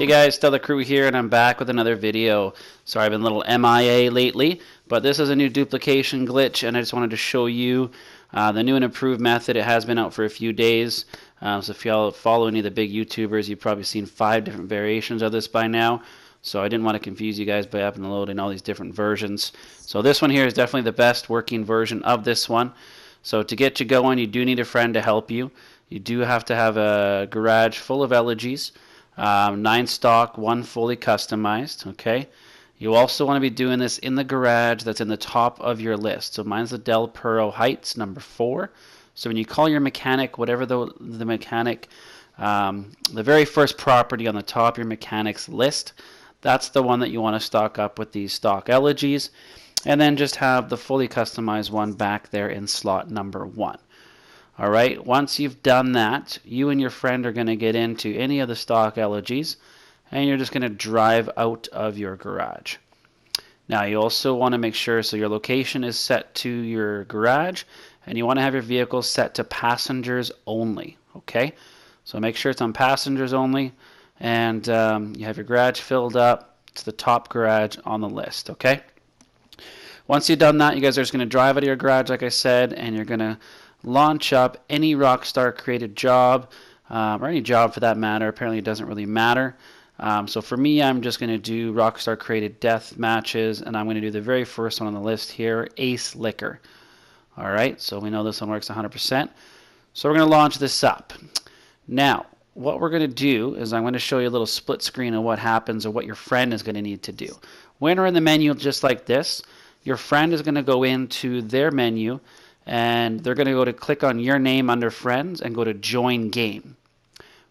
guys, Stella Crew here, and I'm back with another video. Sorry, I've been a little MIA lately, but this is a new duplication glitch, and I just wanted to show you the new and improved method. It has been out for a few days, so if y'all follow any of the big YouTubers, you've probably seen 5 different variations of this by now. So I didn't want to confuse you guys by uploading all these different versions. So this one here is definitely the best working version of this one. So to get you going, you do need a friend to help you. You do have to have a garage full of elegies. 9 stock, 1 fully customized, okay? You also want to be doing this in the garage that's in the top of your list. So mine's the Del Perro Heights, number 4. So when you call your mechanic, whatever the mechanic, the very first property on the top of your mechanic's list, that's the one that you want to stock up with these stock elegies. And then just have the fully customized one back there in slot number 1. Alright, once you've done that, you and your friend are going to get into any of the stock elegies, and you're just going to drive out of your garage. Now you also want to make sure so your location is set to your garage, and you want to have your vehicle set to passengers only. Okay, so make sure it's on passengers only, and you have your garage filled up to the top garage on the list. Okay, once you've done that, you guys are just going to drive out of your garage like I said, and you're going to launch up any Rockstar created job, or any job for that matter. Apparently it doesn't really matter. So for me, I'm just going to do Rockstar created death matches, and I'm going to do the very first one on the list here, Ace Liquor. Alright, so we know this one works 100%. So we're going to launch this up. Now, what we're going to do is I'm going to show you a little split screen of what happens or what your friend is going to need to do. When we're in the menu just like this, your friend is going to go into their menu, and they're going to go to click on your name under friends and go to join game.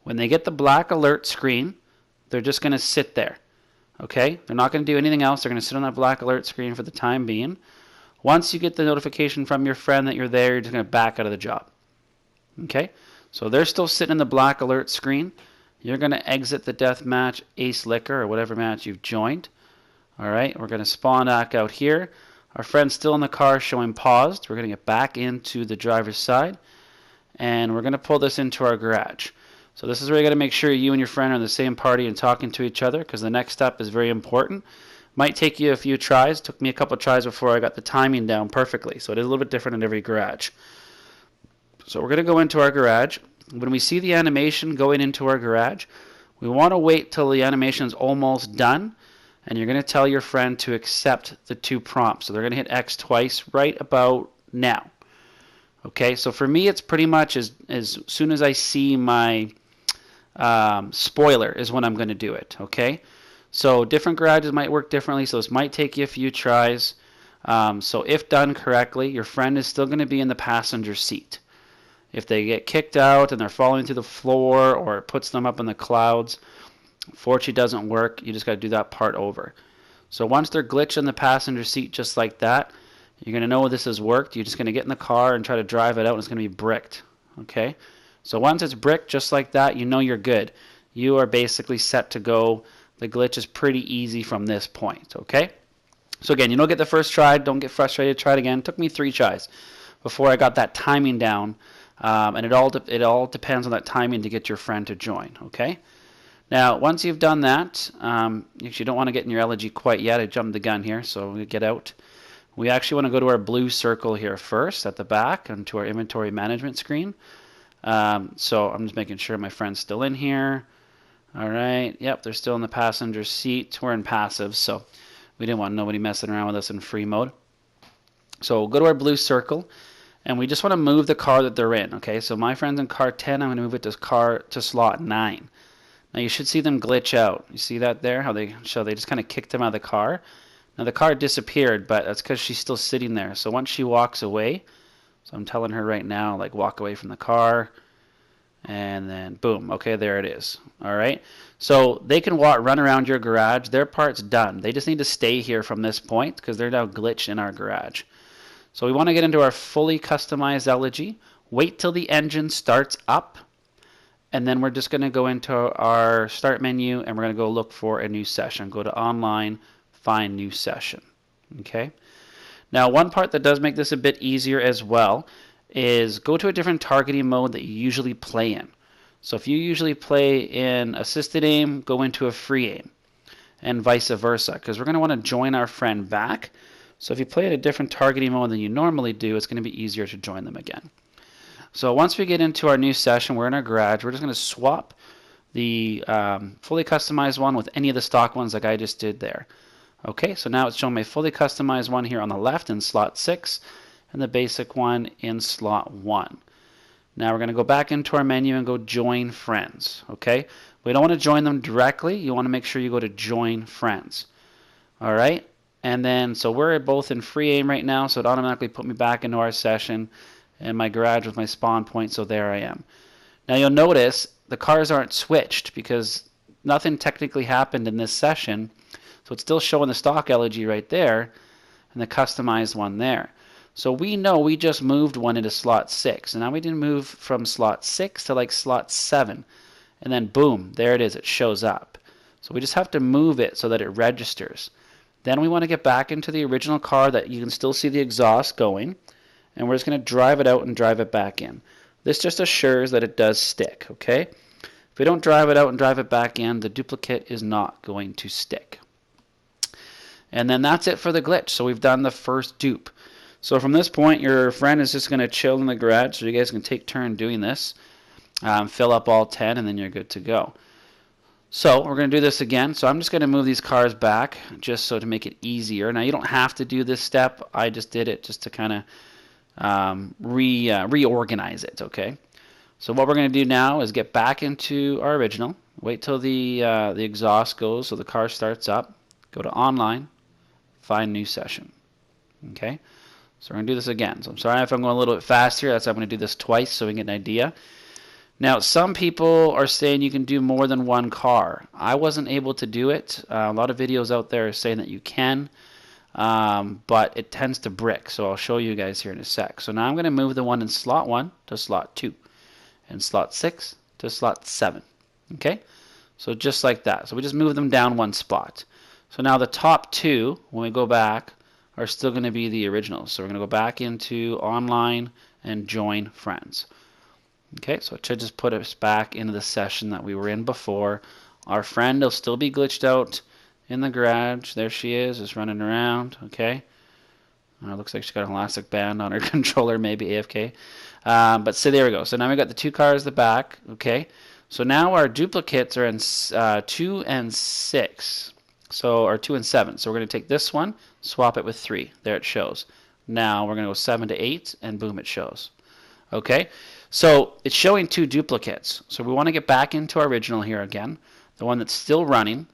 When they get the black alert screen, they're just going to sit there. Okay, they're not going to do anything else. They're going to sit on that black alert screen for the time being. Once you get the notification from your friend that you're there, you're just going to back out of the job. Okay, so they're still sitting in the black alert screen. You're going to exit the deathmatch Ace Liquor or whatever match you've joined. Alright, we're going to spawn back out here. Our friend's still in the car showing paused. We're going to get back into the driver's side, and we're going to pull this into our garage. So this is where you got to make sure you and your friend are in the same party and talking to each other, because the next step is very important. Might take you a few tries. It took me a couple tries before I got the timing down perfectly, so it is a little bit different in every garage. So we're going to go into our garage. When we see the animation going into our garage, we want to wait till the animation is almost done, and you're going to tell your friend to accept the 2 prompts. So they're going to hit X twice right about now. Okay, so for me it's pretty much as soon as I see my spoiler is when I'm going to do it. Okay, so different garages might work differently, so this might take you a few tries. So if done correctly, your friend is still going to be in the passenger seat. If they get kicked out and they're falling through the floor or it puts them up in the clouds, unfortunately doesn't work. You just got to do that part over. So once they're glitched in the passenger seat just like that, you're going to know this has worked. You're just going to get in the car and try to drive it out, and it's going to be bricked. Okay, so once it's bricked just like that, you know you're good. You are basically set to go. The glitch is pretty easy from this point. Okay, so again, you don't get the first try. Don't get frustrated. Try it again. It took me 3 tries before I got that timing down, and it all depends on that timing to get your friend to join. Okay. Now, once you've done that, you don't want to get in your elegy quite yet. I jumped the gun here, so we get out. We actually want to go to our blue circle here first at the back and to our inventory management screen. So I'm just making sure my friend's still in here. All right. Yep, they're still in the passenger seat. We're in passive, so we didn't want nobody messing around with us in free mode. So we'll go to our blue circle, and we just want to move the car that they're in. Okay, so my friend's in car 10. I'm going to move it to slot 9. Now you should see them glitch out. You see that there? How they just kind of kicked them out of the car. Now the car disappeared, but that's because she's still sitting there. So once she walks away, so I'm telling her right now, like, walk away from the car, and then boom. Okay, there it is. All right. So they can run around your garage. Their part's done. They just need to stay here from this point because they're now glitched in our garage. So we want to get into our fully customized elegy. Wait till the engine starts up. And then we're just going to go into our start menu, and we're going to go look for a new session. Go to online, find new session. Okay. Now, one part that does make this a bit easier as well is go to a different targeting mode that you usually play in. So if you usually play in assisted aim, go into a free aim, and vice versa, because we're going to want to join our friend back. So if you play at a different targeting mode than you normally do, it's going to be easier to join them again. So once we get into our new session, we're in our garage, we're just going to swap the fully customized one with any of the stock ones like I just did there. Okay, so now it's showing my fully customized one here on the left in slot 6 and the basic one in slot 1. Now we're going to go back into our menu and go join friends. Okay, we don't want to join them directly. You want to make sure you go to join friends. All right, and then so we're both in free aim right now, so it automatically put me back into our session and my garage with my spawn point, so there I am. Now you'll notice the cars aren't switched because nothing technically happened in this session, so it's still showing the stock elegy right there and the customized one there. So we know we just moved one into slot 6, and now we didn't move from slot 6 to like slot 7, and then boom, there it is, it shows up. So we just have to move it so that it registers. Then we want to get back into the original car that you can still see the exhaust going, and we're just going to drive it out and drive it back in. This just assures that it does stick, okay? If we don't drive it out and drive it back in, the duplicate is not going to stick. And then that's it for the glitch. So we've done the first dupe. So from this point, your friend is just going to chill in the garage, so you guys can take turn doing this. Fill up all 10, and then you're good to go. So we're going to do this again. So I'm just going to move these cars back just so to make it easier. Now you don't have to do this step. I just did it just to kind of reorganize it, okay? So what we're going to do now is get back into our original, wait till the exhaust goes so the car starts up, go to online, find new session, okay? So we're going to do this again. So I'm sorry if I'm going a little bit fast here, that's why I'm going to do this twice so we can get an idea. Now some people are saying you can do more than one car. I wasn't able to do it. A lot of videos out there are saying that you can. But it tends to brick, so I'll show you guys here in a sec. So now I'm going to move the one in slot 1 to slot 2 and slot 6 to slot 7. Okay, so just like that. So we just move them down one spot. So now the top two, when we go back, are still going to be the originals. So we're going to go back into online and join friends. Okay, so it should just put us back into the session that we were in before. Our friend will still be glitched out in the garage. There she is, just running around. Okay, looks like she's got an elastic band on her controller, maybe AFK. But so there we go. So now we got the two cars at the back. Okay, so now our duplicates are in 2 and 6. So or 2 and 7. So we're going to take this one, swap it with 3. There it shows. Now we're going to go 7 to 8, and boom, it shows. Okay, so it's showing 2 duplicates. So we want to get back into our original here again, the one that's still running.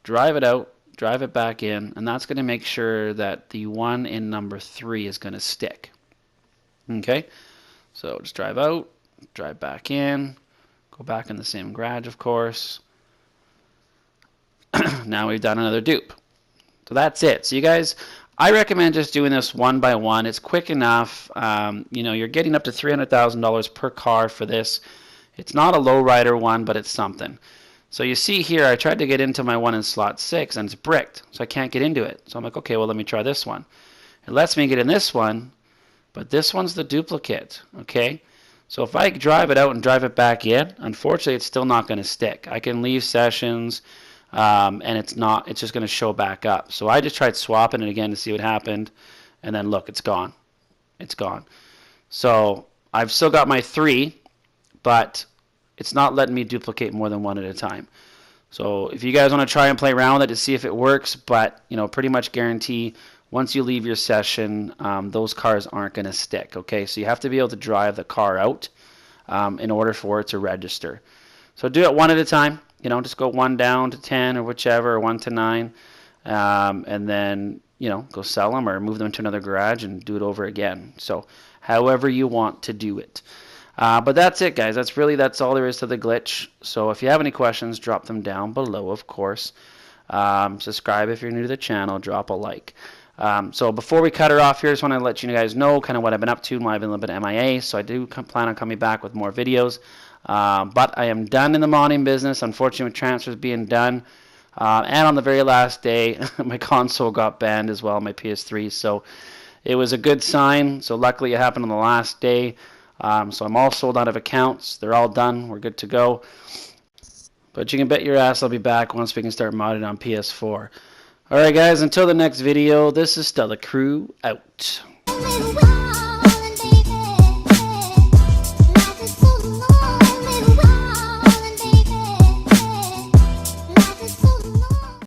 Drive it out, drive it back in, and that's going to make sure that the one in number 3 is going to stick. Okay, so just drive out, drive back in, go back in the same garage, of course. Now we've done another dupe. So that's it. So you guys, I recommend just doing this one by one. It's quick enough. You know, you're getting up to $300,000 per car for this. It's not a lowrider one, but it's something. So you see here, I tried to get into my one in slot 6, and it's bricked, so I can't get into it. So I'm like, okay, well, let me try this one. It lets me get in this one, but this one's the duplicate, okay? So if I drive it out and drive it back in, unfortunately, it's still not going to stick. I can leave sessions, and it's just going to show back up. So I just tried swapping it again to see what happened, and then look, it's gone. It's gone. So I've still got my 3, but it's not letting me duplicate more than one at a time. So if you guys want to try and play around with it to see if it works, but you know, pretty much guarantee once you leave your session, those cars aren't going to stick. Okay, so you have to be able to drive the car out in order for it to register. So do it one at a time. You know, just go 1 down to 10 or whichever, or 1 to 9, and then you know, go sell them or move them to another garage and do it over again. So however you want to do it. But that's it, guys. That's all there is to the glitch. So if you have any questions, drop them down below, of course. Subscribe if you're new to the channel. Drop a like. So before we cut her off here, I just want to let you guys know kind of what I've been up to. I've been a little bit MIA, so I do plan on coming back with more videos. But I am done in the modding business, unfortunately, with transfers being done. And on the very last day, my console got banned as well, my PS3. So it was a good sign. So luckily it happened on the last day. So I'm all sold out of accounts. They're all done. We're good to go. But you can bet your ass I'll be back once we can start modding on PS4. Alright guys, until the next video, this is Stella Crew out.